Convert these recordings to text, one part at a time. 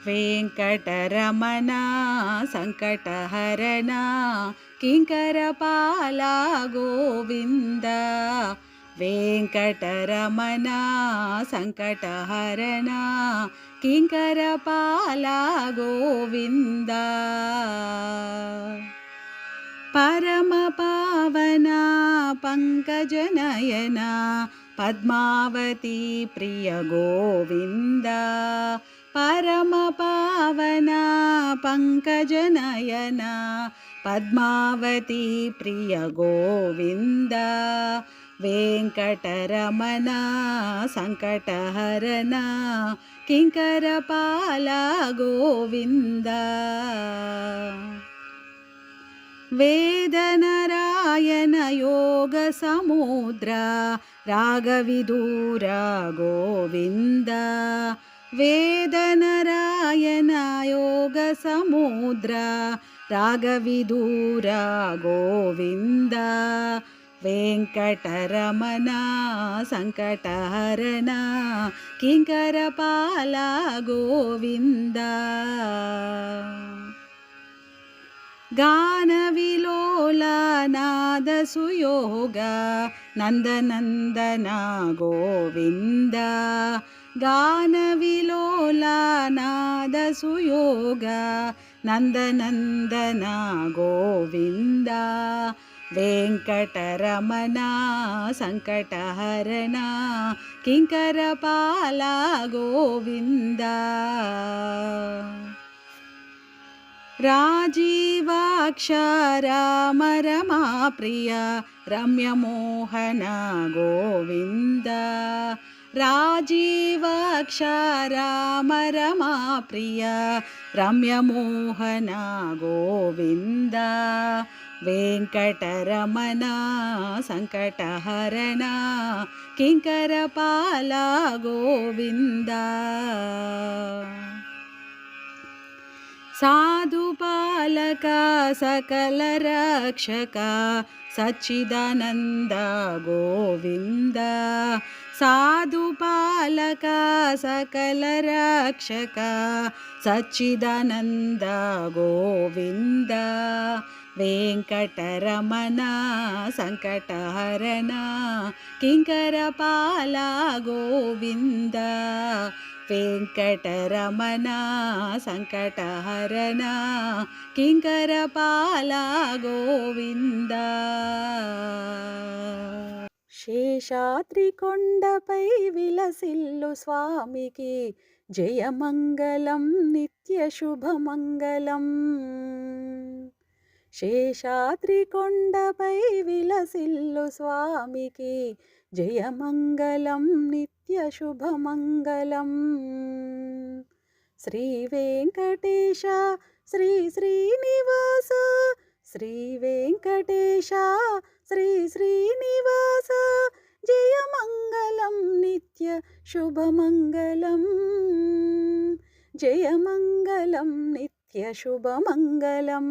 వెంకటరమణ సంకటహరణ కింకరపాల గోవింద. వెంకటరమణ సంకటహరణ కింకరపాల గోవింద. పరమ పావన పంకజనయన పద్మావతి ప్రియ గోవింద. పరమ పావన పంకజనయన పద్మావతి ప్రియ గోవింద. వెంకటరమణ సంకటహరణ కింకరపాల గోవింద. వేదనారాయణ యోగ సముద్ర రాగవిదూర గోవింద. వేదనారాయణ యోగ సముద్ర రాగవిదూర గోవింద. వెంకటరమణ సంకటహరణ కింకరపాల గోవింద. గానవిలోల నాదసుయోగ నందనందన గోవింద. గానవిలోల నాదసుయోగ నందనందన గోవింద. వెంకటరమణ సంకటహరణ కింకరపాల గోవింద. రాజీవాక్ష రామ రమా ప్రియ రమ్యమోహన గోవింద. రాజీవాక్ష రామ రమా ప్రియ రమ్యమోహన గోవింద. వెంకటరమణ సంకటహరణ కింకరపాల గోవింద. సాధుపాలక సకల రక్షక సచ్చిదానంద గోవింద. సాధుపాలక సకల రక్షక సచ్చిదానంద గోవింద. వెంకటరమణ సంకటహరణ కింకరపాల గోవింద. వెంకటరమణ సంకటహరణ కింకరపాల గోవింద. శేషాద్రి కొండపై విలసిల్లు స్వామికి జయమంగళం నిత్య శుభమంగళం. శేషాద్రి కొండపై విలసిల్లు స్వామికి జయమంగళం నిత్య శుభమంగళం. శ్రీ వెంకటేశ శ్రీ శ్రీనివాస శ్రీ వెంకటేశ శ్రీ శ్రీనివాస జయమంగళం నిత్య శుభమంగళం. జయమంగళం నిత్య శుభమంగళం.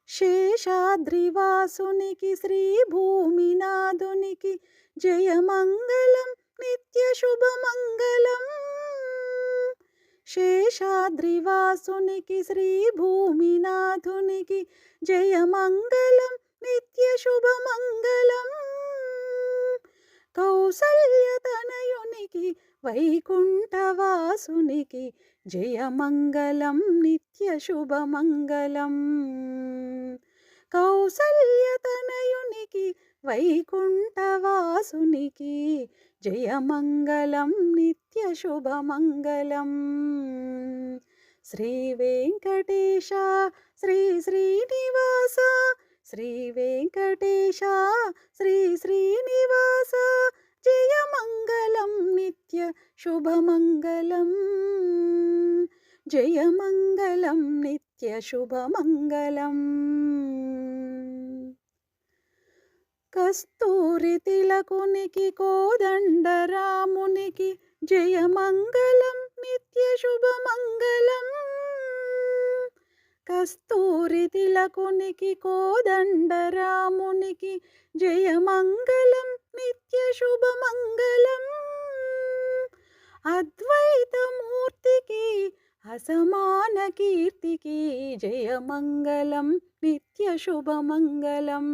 శేషాద్రివాసునికి శ్రీ భూమినాథునికి జయమంగళం నిత్య శుభమంగళం. శేషాద్రివాసునికి శ్రీ భూమినాథునికి జయమంగళం నిత్య శుభమంగళం. కౌసల్యతనయునికి వైకుంఠవాసునికి జయమంగళం నిత్య శుభమంగళం. కౌసల్యతనయునికి వైకుంఠవాసునికి జయమంగళం నిత్య శుభమంగళం. శ్రీ వెంకటేశ శ్రీ శ్రీనివాస శ్రీ వెంకటేశ శ్రీ శ్రీనివాస జయమంగళం నిత్య శుభమంగళం. జయమంగళం నిత్య శుభమంగళం. కస్తూరి తిలకునికి కోదండరామునికి జయమంగళం నిత్య శుభమంగళం. కస్తూరి తిలకునికి కోదండరామునికి జయమంగళం నిత్య శుభమంగళం. అద్వైత అసమాన కీర్తికి జయమంగళం నిత్యశుభమంగళం.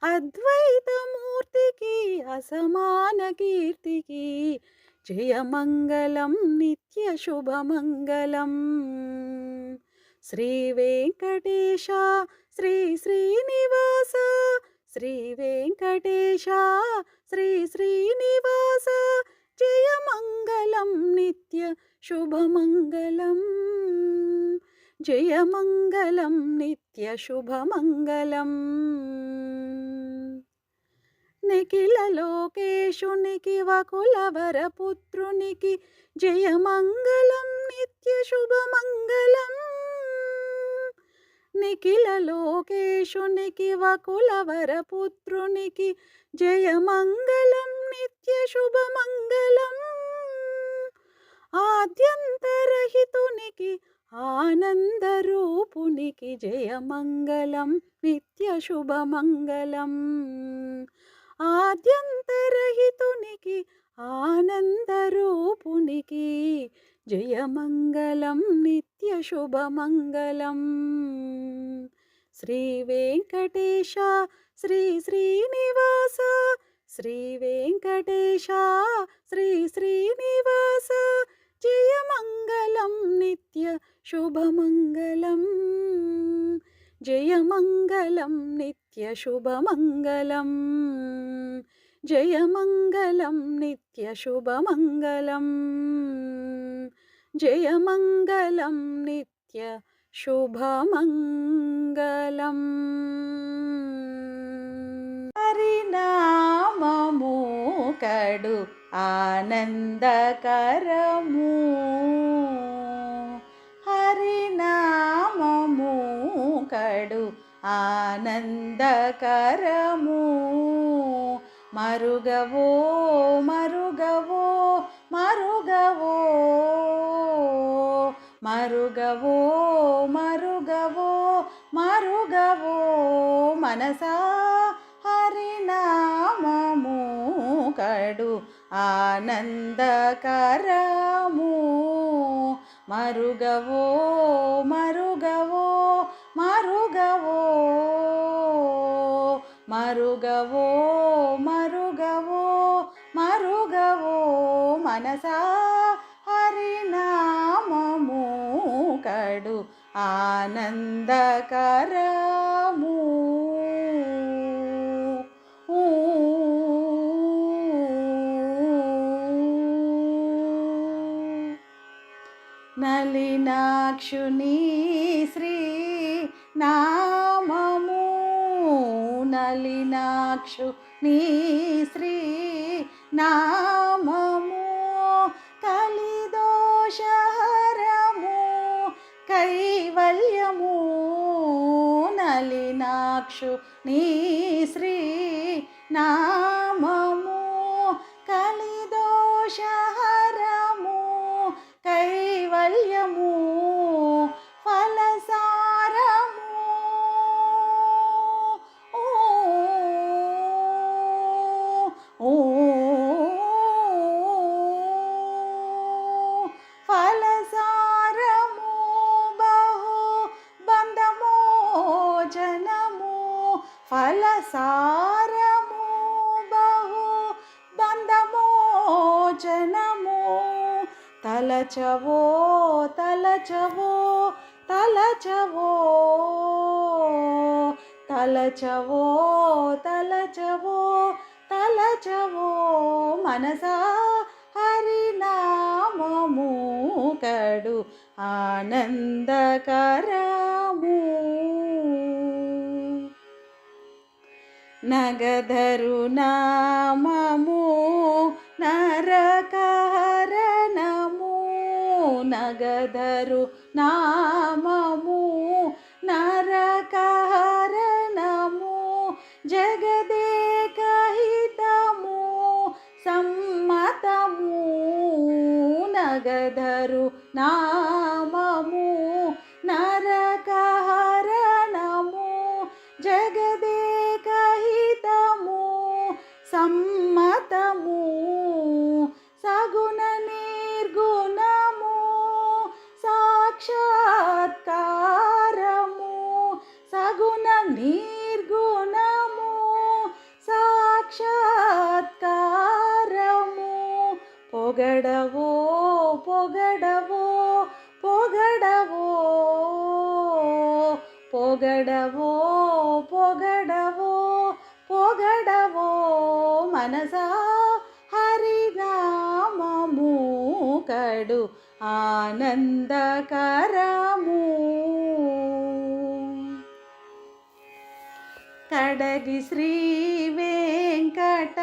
అద్వైతమూర్తికి అసమాన కీర్తికి జయమంగళం నిత్యశుభమంగళం. శ్రీ వెంకటేశ శ్రీ శ్రీనివాస, శ్రీ వెంకటేశ శ్రీ శ్రీనివాస, జయమంగళం నిత్య శుభమంగళం. జయమంగళం నిత్య శుభమంగళం. నిఖిల లోకేశునికి వకులవరపుత్రునికి జయమంగళం నిత్య శుభమంగళం. నిఖిల లోకేశునికి వకులవరపుత్రునికి జయమంగళం నిత్య శుభమంగళం. ఆద్యంతరహితునికి ఆనందరూపునికి జయమంగళం నిత్య శుభమంగళం. ఆద్యంతరహితునికి ఆనందరూపునికి జయమంగళం నిత్య శుభమంగళం. శ్రీ వెంకటేశ శ్రీ శ్రీనివాస, శ్రీ వెంకటేశ శ్రీ శ్రీనివాస, జయమంగళం నిత్య శుభమంగళం. జయమంగళం నిత్య శుభమంగళం. జయమంగళం నిత్య శుభమంగళం. జయమంగళం నిత్య శుభమంగళం. హరినామము కడు ఆనందకరము, హరినామము కడు ఆనందకరము. మరుగవో మరుగవో మరుగవో, మరుగవో మరుగవో మరుగవో మనసా, హరినామము కడు ఆనందకరము. మరుగవో మరుగవో మరుగవో, మరుగవో మరుగవో మరుగవో మనసా, హరినామము కడు ఆనందకరము. నలినాక్షుని శ్రీ నామము, నలినాక్షుని శ్రీ నామము, కలిదోషహరము కైవల్యము. నలినాక్షుని శ్రీ నామము, కలిదోషహరము కైవల్యము. ఫలసారము ఫలసారము బహు బంధమోచనము. ఫలసారము బహు బంధమోచనము. తలచవో తలచవో తలచవో, తలచవో తలచవో తలచవో మనసా, హరినామము కడు ఆనందకరము. నగధరు నామము నరకహరణము, నగధరు నామము నరకహరణము. జగదేకహితము సమ్మతము, నగధరు నామము నరకహరణము. జగదేకహితము సమ్మతము. సగుణ నిర్గుణము పొగడవో పొగడవో పొగడవో పొగడవో పొగడవో పొగడవో మనసా హరినామము కడు ఆనందకరము. కడగి శ్రీ వెంకటపతి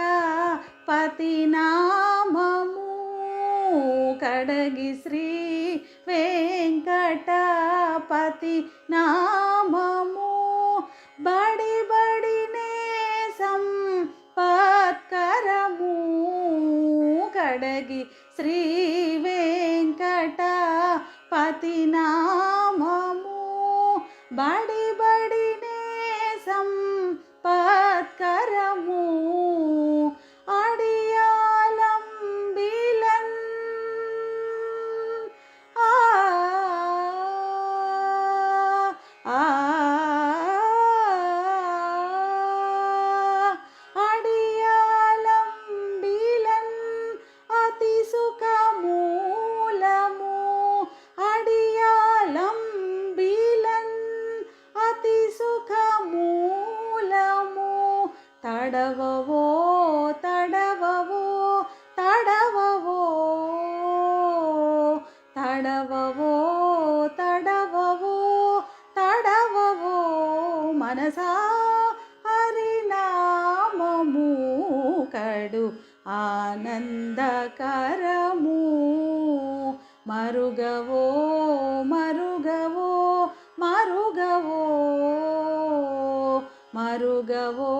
నామము, కడగి శ్రీ వెంకటపతి నామము, బడి బడినే సంపత్కరము. కడగి శ్రీ వెంకటపతి నామము, బడి బడినే సంపత్కరము. అడియాలంబిలన్ ఆ ఆ అడియాలంబిలన్ అతి సుఖమూలము, అడియాలంబిలన్ అతి సుఖమూలము. తడవవో తడవవో తడవవో తడవవో తడవవో తడవవో మనసా హరినామము కడు ఆనందకరము. మరుగవో మరుగవో మరుగవో మరుగవో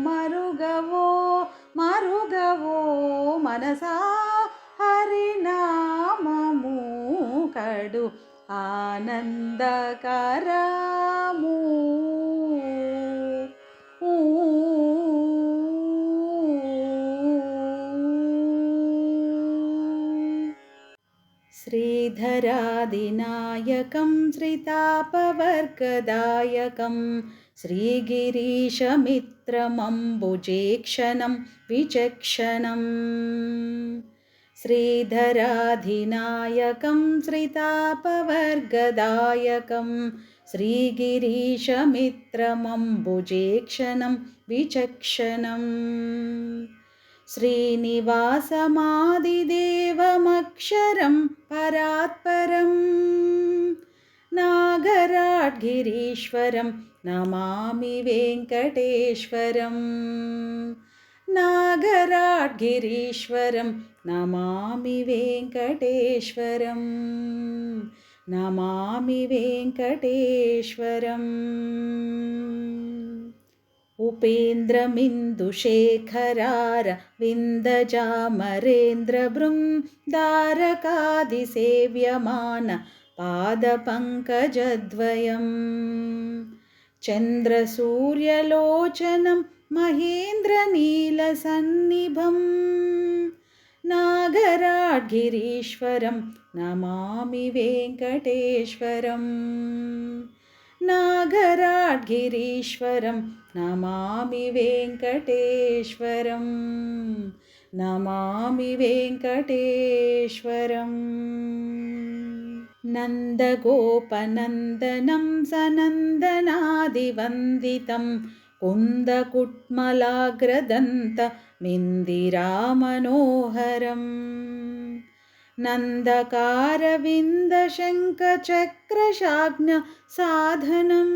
మరుగవో మరుగవో మనసా హరినామము కడు ఆనందకరము. శ్రీధరాదినాయకం శ్రీతాపవర్గదాయకం శ్రీగిరీశమిత్రమంబుజేక్షణం విచక్షణం. శ్రీధరాధినాయకం శ్రీతాపవర్గదాయకం శ్రీగిరీశమిత్రమంబుజేక్షణం విచక్షణం. శ్రీనివాసమాదిదేవమక్షరం పరాత్పరం నాగరాడ్గిరీశ్వరం నమామి వెంకటేశ్వరం. నాగరాడ్గిరీశ్వరం నమామి వెంకటేశ్వరం, నమామి వెంకటేశ్వరం. ఉపేంద్రమిందుశేఖరారవిందజామరేంద్రబృందారకాదిసేవ్యమాన పాదపంకజద్వయం. చంద్రసూర్యలోచనం మహేంద్రనీలసన్నిభం నాగరాడ్గిరీశ్వరం నమామి వెంకటేశ్వరం. నాగరాడ్గిరీశ్వరం నమామి వెంకటేశ్వరం, నమామి వెంకటేశ్వరం. నందగోపనందనం సనందనాదివందితం కుందకుట్మలాగ్రదంతమిందిరామనోహరం. నందకారవిందశంఖచక్రశాగ్న సాధనం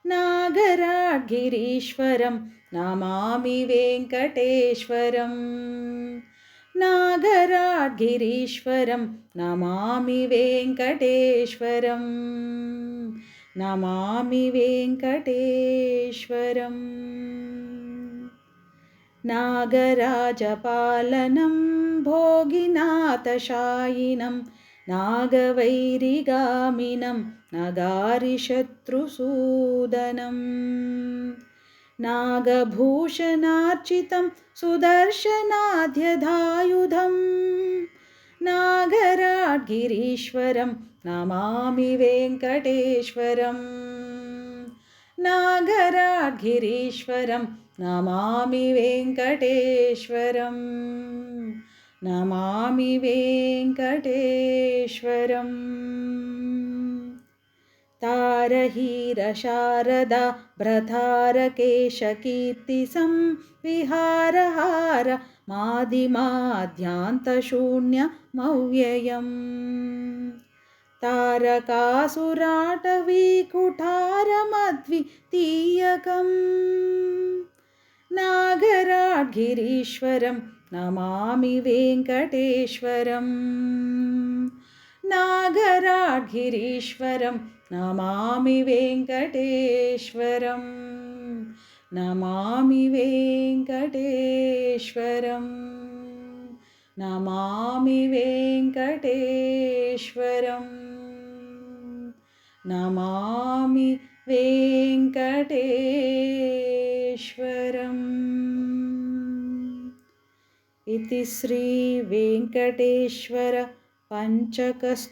నాగరాడ్గిరీశ్వరం నమామి వెంకటేశ్వరం. నాగరాడ్గిరీశ్వరం నమామి వెంకటేశ్వరం, నమామి వెంకటేశ్వరం. నాగరాజపాలనం భోగినాథశాయినం నాగవైరిగామినం నగారిశత్రుసూదనం. నాగభూషణార్చితం సుదర్శనాద్యధాయుధం నాగరాడ్గిరీశ్వరం నమామి వెంకటేశ్వరం. నాగరాడ్గిరీశ్వరం నమామి వెంకటేశ్వరం, నమామి వెంకటేశ్వరం. తారహీర శారదా భ్రతారకేశకీర్తి సంవిహారహార మాదిమాద్యాంతశూన్యమవ్యయం. తారకాసురాటవీకుఠారమద్వితీయకం. నాగరాడ్గిరీశ్వరం నమామి వెంకటేశ్వరం. నాగరాడ్గిరీశ్వరం నమామి వెంకటేశ్వరం. నమామి వెంకటేశ్వరం. నమామి వెంకటేశ్వరం. నమామి వెంకటేశ్వరం. इति श्री वेंकटेश्वर पंचकस्तोत्रम्.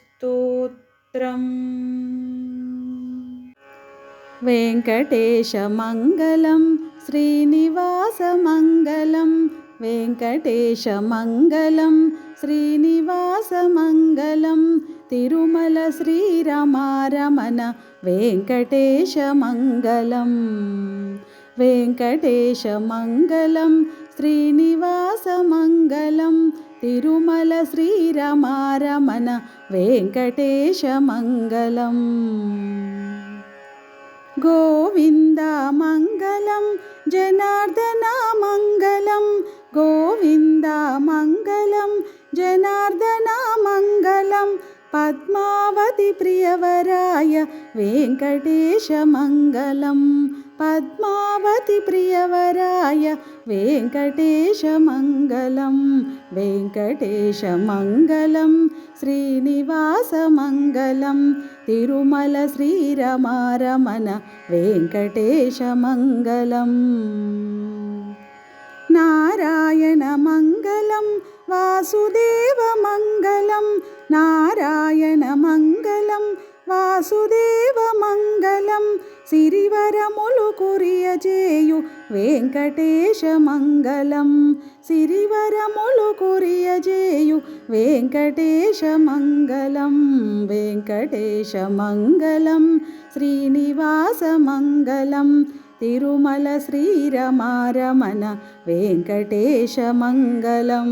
वेंकटेशमङ्गलं श्रीनिवासमङ्गलं. वेंकटेशमङ्गलं श्रीनिवासमङ्गलं. तिरुमल श्रीरमारमण वेंकटेशमङ्गलं. वेंकटेशमङ्गलं श्रीनिवासमङ्गलं. तिरुमल श्रीरमारमण वेंकटेशमङ्गलं. गोविन्दमङ्गलं जनार्दनमङ्गलं. गोविन्दमङ्गलं जनार्दनमङ्गलं. पद्मावती प्रियवराय वेंकटेशमङ्गलं. पद्मावती प्रियवराय वेंकटेशमङ्गलं. वेंकटेशमङ्गलं श्रीनिवासमङ्गलं. तिरुमल श्रीरमारमण वेंकटेशमङ्गलं. नारायणमङ्गलं वासुदेवमङ्गलं. नारायणमङ्गलं वासुदेवमङ्गलं. సిరివరములు కురియజేయు వెంకటేశమङ्गलं. సిరివరములు కురియజేయు వెంకటేశమङ्गलं. వెంకటేశమङ्गलं శ్రీనివాసమङ्गलं. తిరుమల శ్రీరమారమణ వెంకటేశమङ्गलं.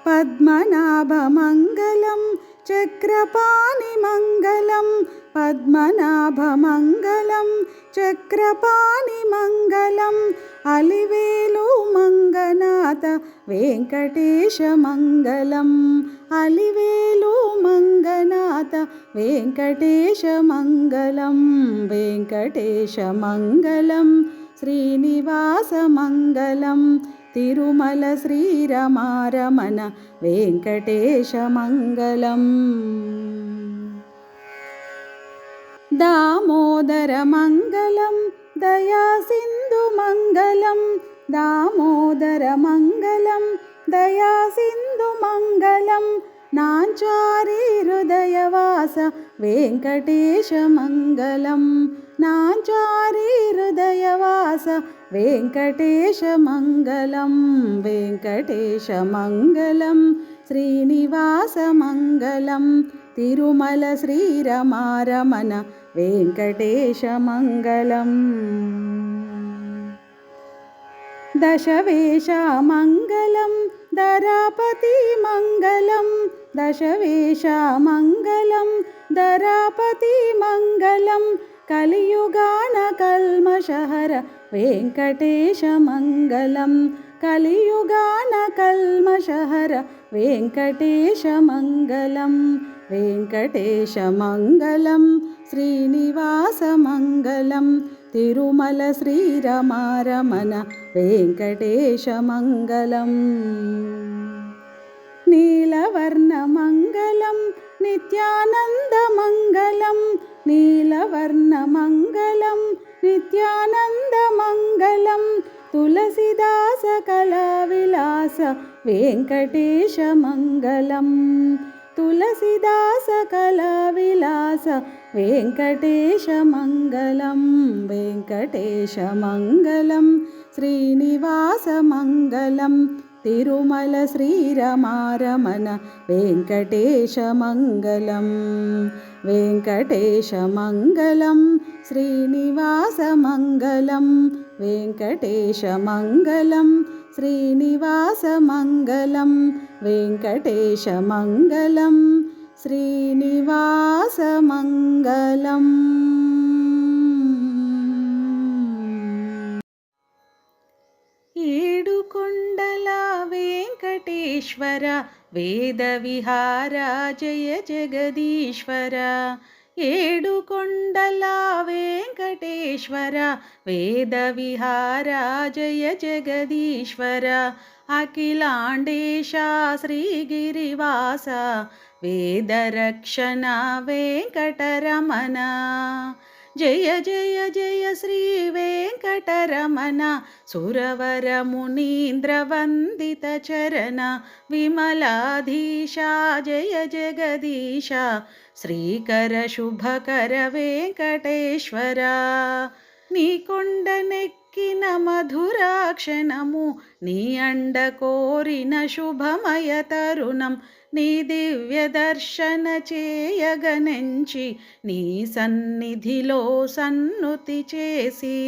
పద్మనాభమङ्गलं చక్రపాణిమङ्गलं. పద్మనాభమङ्गलं చక్రపాణిమङ्गलं. అలివేలు మంగనాథ వెంకటేశమङ्गलं. అలివేలు మంగనాథ వెంకటేశమङ्गलं. వెంకటేశమङ्गलं శ్రీనివాసమङ्गलं. తిరుమల శ్రీరమారమణ వెంకటేశమङ्गलं. దామోదరమङ्गलं దయాసింధుమङ्गलं. దామోదరమङ्गलं దయాసింధుమङ्गलं. నాంచారి హృదయవాస వెంకటేశమङ्गलं. నాంచారి హృదయవాస వెంకటేశమङ्गलं. వెంకటేశమङ्गलं శ్రీనివాసమङ्गलं. తిరుమల శ్రీరమారమణ వెంకటేశమङ्गलं. దశవేషమङ्गलं ధరాపతిమङ्गलं. దశవేషమङ्गलं ధరాపతిమङ्गलं. కలియుగాన కల్మషహర వెంకటేశమङ्गलं. కలియుగాన కల్మషహర వెంకటేశమङ्गलं. వెంకటేశమङ्गलं శ్రీనివాసమङ्गलं. తిరుమల శ్రీరమారమణ వెంకటేశమङ्गलं. నీలవర్ణమङ्गलं నిత్యానందమङ्गलं. నీలవర్ణమङ्गलं నిత్యానందమङ्गलं. తులసీదాస కళావిలాస వెంకటేశమङ्गलं. తులసీదాస కళావిలాస వెంకటేశమङ्गलं. వెంకటేశమङ्गलं శ్రీనివాసమङ्गलं. తిరుమల శ్రీరమారమణ వెంకటేశమంగళం వెంకటేశమంగళం శ్రీనివాసమంగళం వెంకటేశమంగళం శ్రీనివాసమంగళం వెంకటేశమంగళం శ్రీనివాసమంగళం. ఏడుకొండల వెంకటేశ్వర వేద విహార జయ జగదీశ్వర ఏడుకొండల వెంకటేశ్వర వేద విహార జయ జగదీశ్వర అఖిలాండేశ శ్రీగిరివాస వేదరక్షణ వెంకటరమణ జయ జయ జయ శ్రీ వెంకటరమణ సురవర మునీంద్ర వందిత చరణ విమలాధీశ జయ జగదీశ శ్రీకర శుభకర వెంకటేశ్వర నీ కొండనెక్కిన మధురాక్షణము నీ అండ కోరిన శుభమయ తరుణం నీ దివ్య దర్శన చేయగనెంచి నీ సన్నిధిలో సన్నుతి చేసి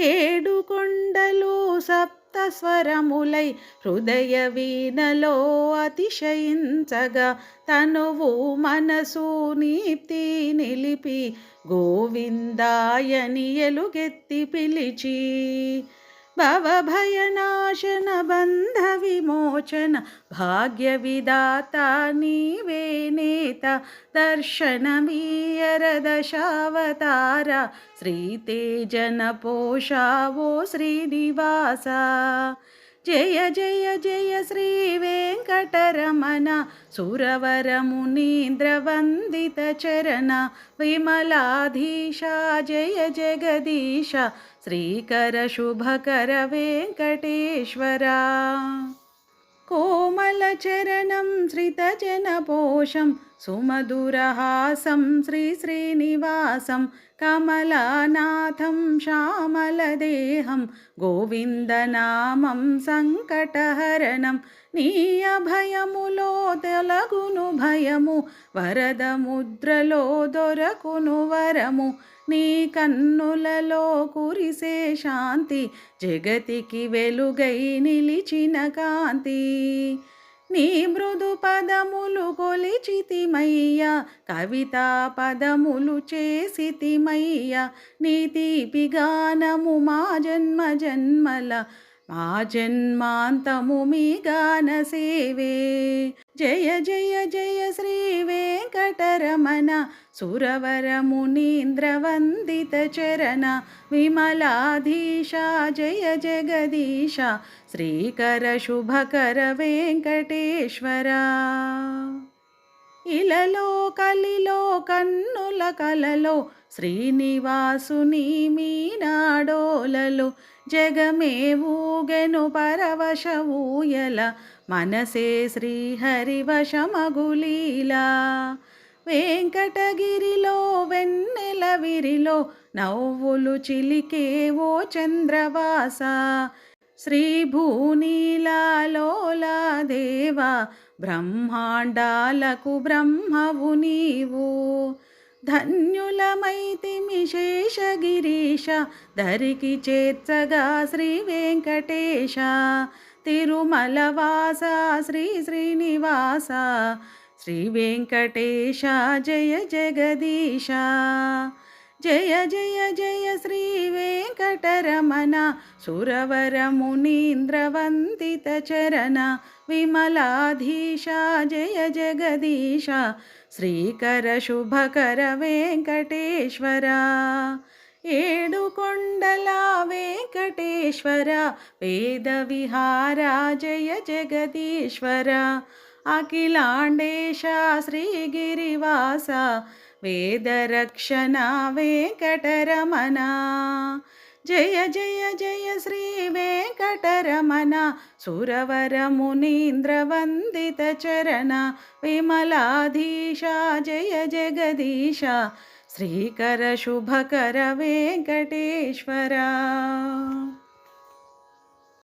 ఏడు కొండలు సప్త స్వరములై హృదయ వీణలో అతిశయించగా తనువు మనసు నీప్తి నిలిపి గోవిందాయని ఎలుగెత్తి పిలిచి భవభయనాశన బంధ విమోచన భాగ్య విదాత నీవే నేత దర్శనమీయర దశావతార శ్రీతేజన పోషావో శ్రీనివాస జయ జయ జయ శ్రీ వెంకటరమణ సురవర మునీంద్ర వందిత చరణ విమలాధీశ జయ జగదీశ శ్రీకర శుభకర వెంకటేశ్వర కోమల చరణం శ్రితజన పోషం సుమధురహాసం శ్రీ శ్రీనివాసం కమలానాథం శ్యామలదేహం గోవిందనామం సంకటహరణం నీ అభయములో తొలగును భయము వరద ముద్రలో దొరకును వరము నీ కన్నులలో కురిసే శాంతి జగతికి వెలుగై నిలిచిన కాంతి నీ మృదు పదములు కొలిచితిమయ్యా కవితా పదములు చేసితిమయ్యా నీ తీపి గానము మా జన్మ జన్మల మా జన్మాంతము మీ గాన సేవే జయ జయ జయ శ్రీ వెంకటరమణ సురవర మునీంద్ర వందిత చరణ విమలాధీశ జయ జగదీశ శ్రీకర శుభకర వెంకటేశ్వర ఇలలో కలిలో కన్నుల కలలో శ్రీనివాసుని మీనాడోలలో జగమే ఊగెను పరవశ ఊయల మనసే శ్రీహరివశమగులీలా వెంకటగిరిలో వెన్నెల విరిలో నవ్వులు చిలికేవో చంద్రవాస శ్రీ భూనీలాలోలా దేవా బ్రహ్మాండాలకు బ్రహ్మవు నీవు ధన్యులమైతిమి శేషగిరీశ దరికి చేర్చగా శ్రీ వెంకటేశ తిరుమల వాస శ్రీ శ్రీనివాస శ్రీ వెంకటేశ జయ జగదీశ జయ జయ జయ శ్రీ వెంకటరమణ సురవర మునీంద్ర వందిత చరణ విమలాధీశ జయ జగదీశ శ్రీకర శుభకర వెంకటేశ్వర ఏడు కొండల వెంకటేశ్వర వేద విహార జయ జగదీశ్వర అఖిలాండేశ శ్రీగిరివాస వేదరక్షణ వెంకటరమణ జయ జయ జయ శ్రీ వెంకటరమణ సురవర మునీంద్ర వందిత చరణ విమలాధీశ జయ జగదీశ శ్రీకర శుభకర వెంకటేశ్వర.